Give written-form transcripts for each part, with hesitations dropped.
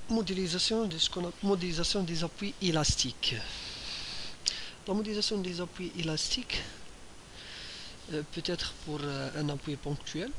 Modélisation de ce qu'on appelle modélisation des appuis élastiques. La modélisation des appuis élastiques peut être pour un appui ponctuel,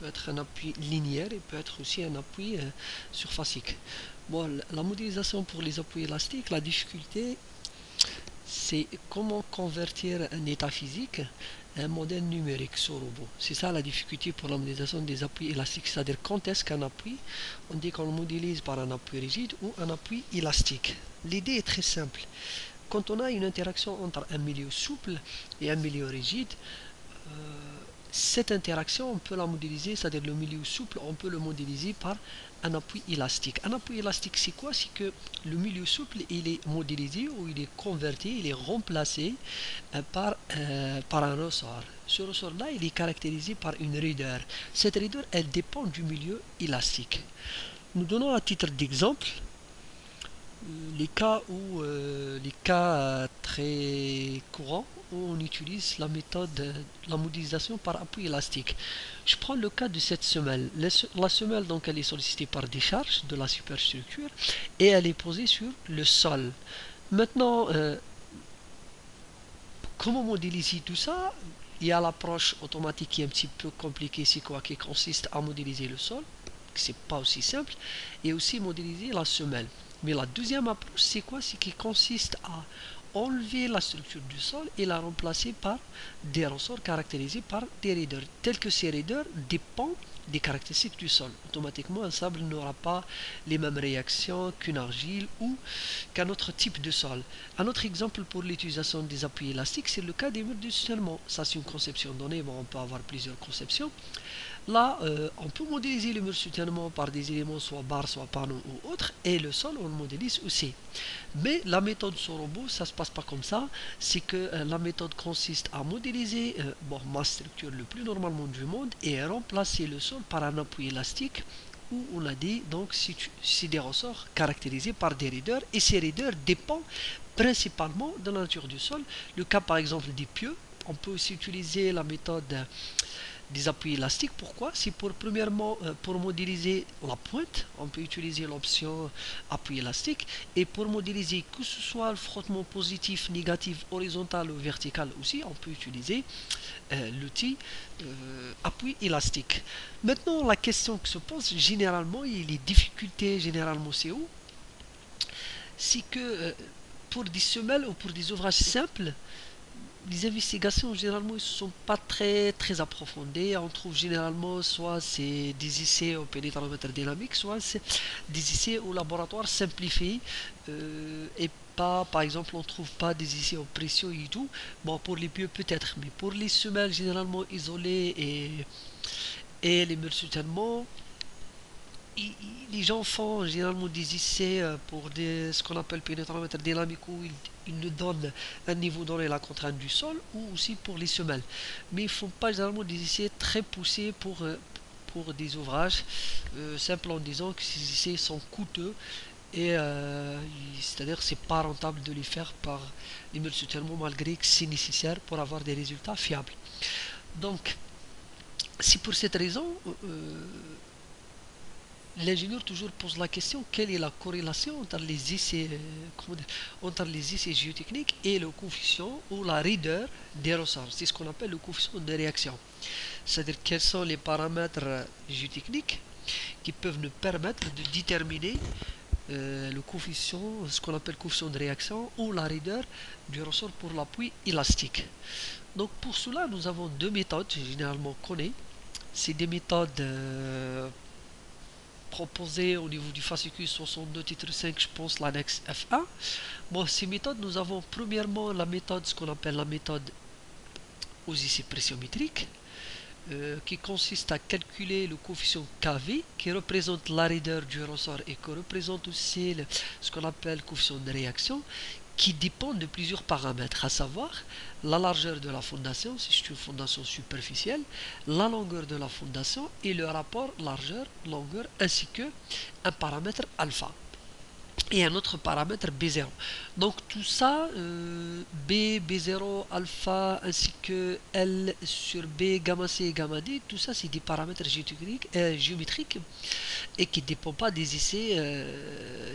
peut être un appui linéaire et peut être aussi un appui surfacique. Bon, la modélisation pour les appuis élastiques, la difficulté, c'est comment convertir un état physique à un modèle numérique sur robot. C'est ça la difficulté pour la modélisation des appuis élastiques, c'est-à-dire quand est-ce qu'un appui, on dit qu'on le modélise par un appui rigide ou un appui élastique. L'idée est très simple. Quand on a une interaction entre un milieu souple et un milieu rigide, cette interaction, on peut la modéliser, c'est-à-dire le milieu souple, on peut le modéliser par un appui élastique. Un appui élastique, c'est quoi? C'est que le milieu souple, il est modélisé ou il est converti, il est remplacé par un ressort. Ce ressort-là, il est caractérisé par une raideur. Cette raideur, elle dépend du milieu élastique. Nous donnons à titre d'exemple les cas très courants où on utilise la méthode, la modélisation par appui élastique. Je prends le cas de cette semelle. La semelle, donc, elle est sollicitée par des charges de la superstructure et elle est posée sur le sol. Maintenant, comment modéliser tout ça? Il y a l'approche automatique qui est un petit peu compliquée, c'est quoi? Qui consiste à modéliser le sol, c'est pas aussi simple, et aussi modéliser la semelle. Mais la deuxième approche, c'est quoi? C'est qui consiste à enlever la structure du sol et la remplacer par des ressorts caractérisés par des raideurs, tels que ces raideurs dépendent des caractéristiques du sol. Automatiquement, un sable n'aura pas les mêmes réactions qu'une argile ou qu'un autre type de sol. Un autre exemple pour l'utilisation des appuis élastiques, c'est le cas des murs de soutènement. Ça, c'est une conception donnée, mais on peut avoir plusieurs conceptions. Là, on peut modéliser le mur de soutènement par des éléments soit barres, soit panneaux ou autres, et le sol, on le modélise aussi. Mais la méthode sur robot, ça se passe pas comme ça. C'est que la méthode consiste à modéliser ma structure le plus normalement du monde et remplacer le sol par un appui élastique où on a dit donc c'est des ressorts caractérisés par des raideurs et ces raideurs dépendent principalement de la nature du sol. Le cas par exemple des pieux, on peut aussi utiliser la méthode des appuis élastiques. Pourquoi? C'est pour premièrement pour modéliser la pointe, on peut utiliser l'option appui élastique, et pour modéliser que ce soit le frottement positif, négatif, horizontal ou vertical aussi, on peut utiliser l'outil appui élastique. Maintenant, la question qui se pose généralement, et les difficultés généralement c'est où? C'est que pour des semelles ou pour des ouvrages simples, les investigations généralement ne sont pas très approfondies. On trouve généralement soit c'est des essais au pénétromètre dynamique, soit c'est des essais au laboratoire simplifié et pas, par exemple, on ne trouve pas des essais au pression et tout. Bon, pour les pieux peut-être, mais pour les semelles généralement isolées et les murs soutènement, les gens font généralement des essais pour ce qu'on appelle pénétromètre dynamique où ils nous donnent un niveau donné la contrainte du sol ou aussi pour les semelles. Mais ils ne font pas généralement des essais très poussés pour des ouvrages, simples en disant que ces essais sont coûteux et c'est-à-dire que c'est pas rentable de les faire par les meules soutènement malgré que c'est nécessaire pour avoir des résultats fiables. Donc, c'est pour cette raison l'ingénieur toujours pose la question quelle est la corrélation entre les essais géotechniques et le coefficient ou la raideur des ressorts. C'est ce qu'on appelle le coefficient de réaction. C'est-à-dire quels sont les paramètres géotechniques qui peuvent nous permettre de déterminer le coefficient, ce qu'on appelle coefficient de réaction ou la raideur du ressort pour l'appui élastique. Donc pour cela, nous avons deux méthodes généralement connues. C'est des méthodes proposé au niveau du fascicule 62 titre 5, je pense l'annexe F1. Bon, ces méthodes, nous avons premièrement la méthode, ce qu'on appelle la méthode aux essais pressiométriques, qui consiste à calculer le coefficient KV, qui représente la raideur du ressort et qui représente aussi ce qu'on appelle le coefficient de réaction, qui dépend de plusieurs paramètres, à savoir la largeur de la fondation, si c'est une fondation superficielle, la longueur de la fondation et le rapport largeur-longueur ainsi que un paramètre alpha. et un autre paramètre B0. Donc tout ça, B, B0, alpha, ainsi que L sur B, gamma C et gamma D, tout ça c'est des paramètres géométriques et qui ne dépendent pas des essais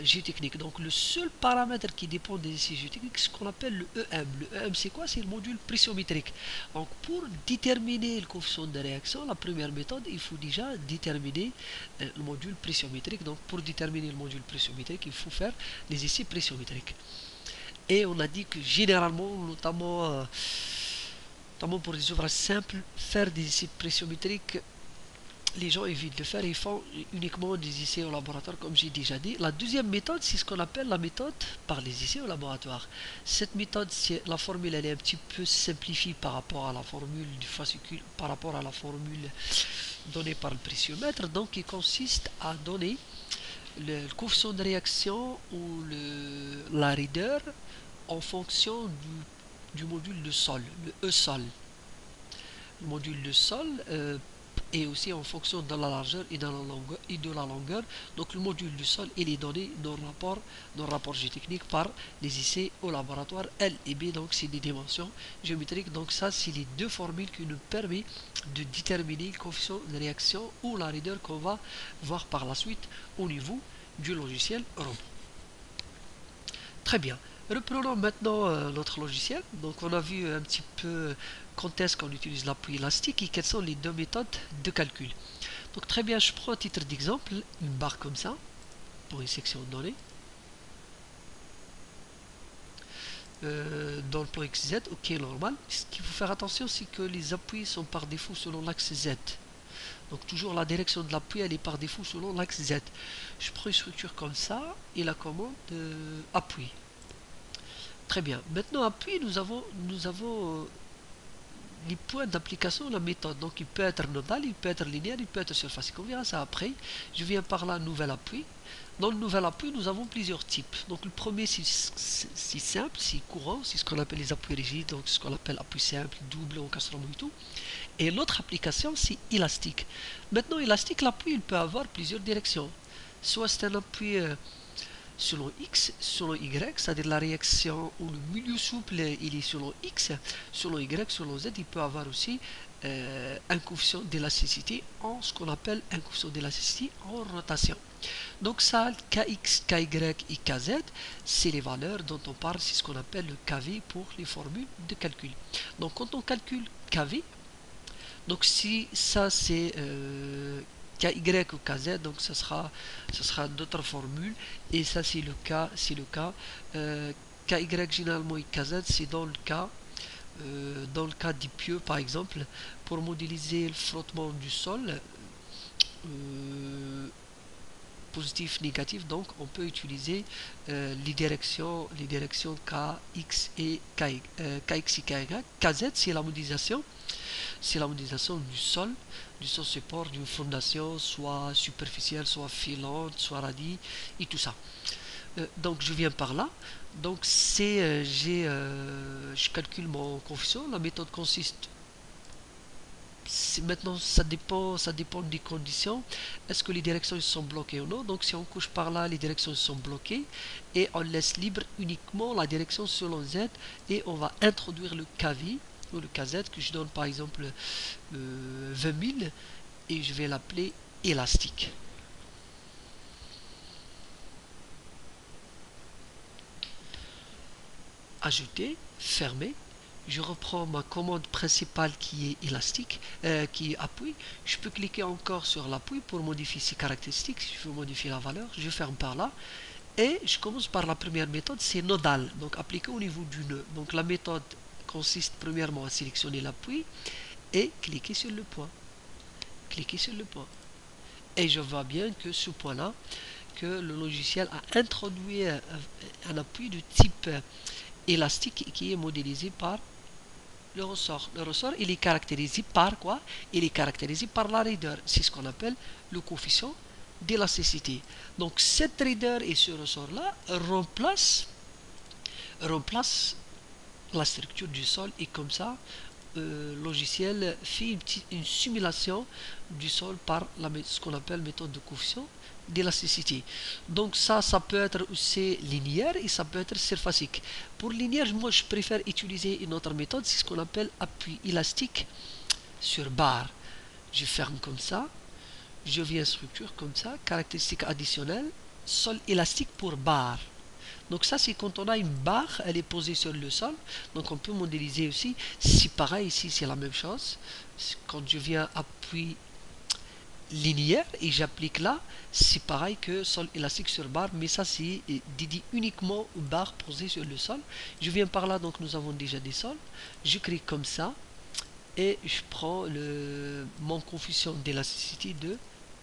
géotechniques. Donc le seul paramètre qui dépend des essais géotechniques, c'est ce qu'on appelle le EM. Le EM c'est quoi? C'est le module pressiométrique. Donc pour déterminer le coefficient de réaction, la première méthode, il faut déjà déterminer le module pressiométrique. Donc pour déterminer le module pressiométrique, il faut faire les essais pressiométriques. Et on a dit que généralement, notamment pour des ouvrages simples, faire des essais pressiométriques, les gens évitent de le faire, ils font uniquement des essais au laboratoire, comme j'ai déjà dit. La deuxième méthode, c'est ce qu'on appelle la méthode par les essais au laboratoire. Cette méthode, la formule, elle est un petit peu simplifiée par rapport à la formule du fascicule, par rapport à la formule donnée par le pressiomètre. Donc, il consiste à donner le coefficient de réaction ou la raideur en fonction du module de sol, le E-sol. Le module de sol et aussi en fonction de la largeur et de la longueur. Donc le module du sol, il est donné dans le rapport géotechnique par les essais au laboratoire L et B. Donc c'est des dimensions géométriques. Donc ça, c'est les deux formules qui nous permettent de déterminer le coefficient de réaction ou la raideur qu'on va voir par la suite au niveau du logiciel ROM. Très bien. Reprenons maintenant notre logiciel. Donc on a vu un petit peu quand est-ce qu'on utilise l'appui élastique et quelles sont les deux méthodes de calcul. Donc très bien, je prends à titre d'exemple une barre comme ça pour une section donnée. Dans le plan XZ, ok, normal. Ce qu'il faut faire attention, c'est que les appuis sont par défaut selon l'axe Z. Donc toujours la direction de l'appui, elle est par défaut selon l'axe Z. Je prends une structure comme ça et la commande appui. Très bien. Maintenant, appui, nous avons les points d'application de la méthode. Donc il peut être nodal, il peut être linéaire, il peut être surfacique. On verra ça après. Je viens par là, nouvel appui. Dans le nouvel appui, nous avons plusieurs types. Donc le premier, c'est simple, c'est courant, c'est ce qu'on appelle les appuis rigides, donc ce qu'on appelle appui simple, double, encastrement et tout. Et l'autre application, c'est élastique. Maintenant, élastique, l'appui, il peut avoir plusieurs directions. Soit c'est un appui selon X, selon Y, c'est-à-dire la réaction ou le milieu souple, il est selon X, selon Y, selon Z, il peut avoir aussi un coefficient d'élasticité en ce qu'on appelle un coefficient d'élasticité en rotation. Donc ça, Kx, Ky et Kz, c'est les valeurs dont on parle, c'est ce qu'on appelle le kV pour les formules de calcul. Donc quand on calcule kV, donc si ça c'est KY ou KZ, donc ça sera d'autres formules, et ça c'est le cas, KY généralement et KZ, c'est dans le cas des pieux par exemple, pour modéliser le frottement du sol, positif, négatif, donc on peut utiliser les directions KX et KY. KX et KY. KZ c'est la modélisation du sol support d'une fondation, soit superficielle, soit filante, soit radie, et tout ça. Donc je viens par là. Donc je calcule mon coefficient. La méthode consiste. Maintenant, ça dépend des conditions. Est-ce que les directions sont bloquées ou non? Donc si on couche par là, les directions sont bloquées et on laisse libre uniquement la direction selon Z et on va introduire le KV ou le KZ que je donne par exemple 20 000 et je vais l'appeler élastique. Ajouter, fermer. Je reprends ma commande principale qui est élastique, qui est appui. Je peux cliquer encore sur l'appui pour modifier ses caractéristiques. Si je veux modifier la valeur, je ferme par là. Et je commence par la première méthode, c'est nodal, donc appliqué au niveau du nœud. Donc la méthode consiste premièrement à sélectionner l'appui et cliquer sur le point. Cliquez sur le point. Et je vois bien que ce point-là, que le logiciel a introduit un appui de type élastique qui est modélisé par le ressort. Le ressort, il est caractérisé par quoi? Il est caractérisé par la raideur. C'est ce qu'on appelle le coefficient d'élasticité. Donc cette raideur et ce ressort-là remplace la structure du sol et comme ça, logiciel fait une simulation du sol par ce qu'on appelle méthode de coefficient d'élasticité. Donc ça peut être aussi linéaire et ça peut être surfacique. Pour linéaire, moi je préfère utiliser une autre méthode, c'est ce qu'on appelle appui élastique sur barre. Je ferme comme ça, je viens structure comme ça, caractéristique additionnelle, sol élastique pour barre. Donc ça c'est quand on a une barre, elle est posée sur le sol, donc on peut modéliser aussi. C'est pareil ici, c'est la même chose. Quand je viens appui linéaire et j'applique là, c'est pareil que sol élastique sur barre, mais ça c'est dédié uniquement aux barres posées sur le sol. Je viens par là, donc nous avons déjà des sols. Je clique comme ça et je prends mon coefficient d'élasticité de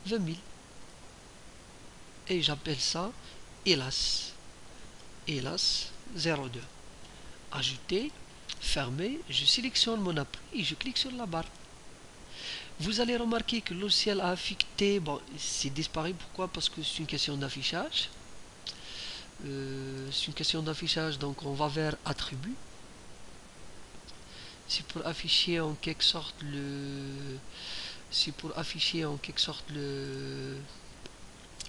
20 000 et j'appelle ça Elas 02. Ajouter, fermer, je sélectionne mon appui et je clique sur la barre. Vous allez remarquer que le logiciel a affecté, bon, c'est disparu, pourquoi? Parce que c'est une question d'affichage. C'est une question d'affichage, donc on va vers attributs. C'est pour afficher en quelque sorte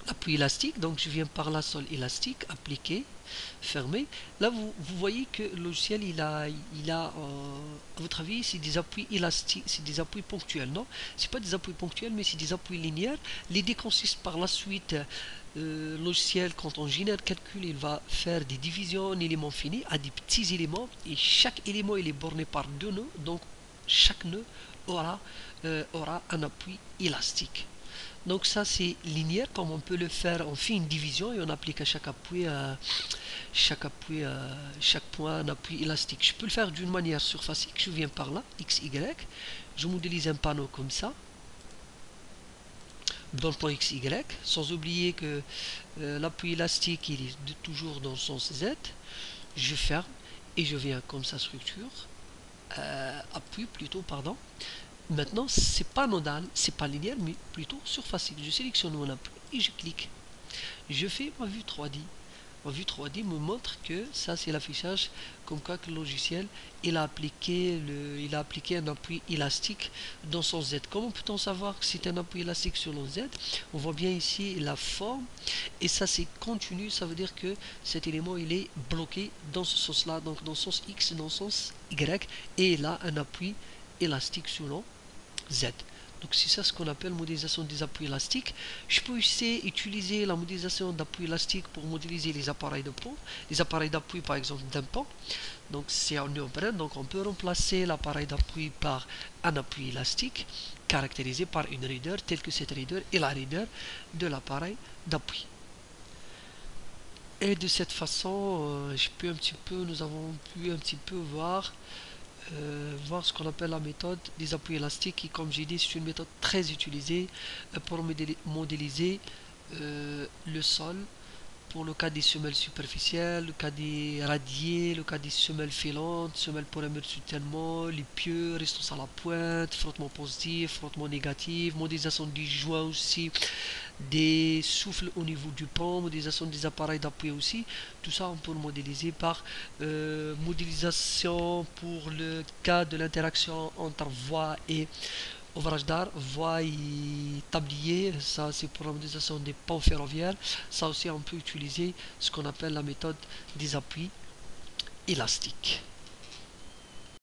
l'appui élastique. Donc je viens par là, sol élastique, appliquer, fermer. Là vous voyez que le logiciel il a à votre avis c'est des appuis élastiques, c'est des appuis ponctuels, non? C'est pas des appuis ponctuels mais c'est des appuis linéaires. L'idée consiste par la suite, le logiciel quand on génère calcul il va faire des divisions en éléments finis à des petits éléments et chaque élément il est borné par deux nœuds, donc chaque nœud aura un appui élastique. Donc ça c'est linéaire, comme on peut le faire, on fait une division et on applique à chaque point un appui élastique. Je peux le faire d'une manière surfacique, je viens par là, XY, je modélise un panneau comme ça, dans le point XY, sans oublier que l'appui élastique il est toujours dans le sens Z, je ferme et je viens comme ça structure, appui plutôt, pardon. Maintenant, c'est pas nodal, c'est pas linéaire, mais plutôt surfacique. Je sélectionne mon appui et je clique. Je fais ma vue 3D. Ma vue 3D me montre que ça c'est l'affichage comme quoi que le logiciel il a appliqué un appui élastique dans son Z. Comment peut-on savoir que c'est un appui élastique sur le Z? On voit bien ici la forme et ça c'est continu, ça veut dire que cet élément il est bloqué dans ce sens là, donc dans le sens X, dans le sens Y, et il a un appui élastique sur le Z. Donc c'est ça ce qu'on appelle modélisation des appuis élastiques. Je peux aussi utiliser la modélisation d'appui élastique pour modéliser les appareils de pont, les appareils d'appui par exemple d'un pont. Donc c'est en néoprène, donc on peut remplacer l'appareil d'appui par un appui élastique caractérisé par une raideur telle que cette raideur est la raideur de l'appareil d'appui. Et de cette façon, nous avons pu un petit peu voir ce qu'on appelle la méthode des appuis élastiques qui, comme j'ai dit, c'est une méthode très utilisée pour modéliser le sol pour le cas des semelles superficielles, le cas des radiers, le cas des semelles filantes, semelles pour un mur de soutènement, les pieux, restance à la pointe, frottement positif, frottement négatif, modélisation des joints aussi, des souffles au niveau du pont, modélisation des appareils d'appui aussi. Tout ça on peut le modéliser par modélisation pour le cas de l'interaction entre voie et ouvrage d'art, voie et tablier. Ça c'est pour la modélisation des ponts ferroviaires. Ça aussi on peut utiliser ce qu'on appelle la méthode des appuis élastiques.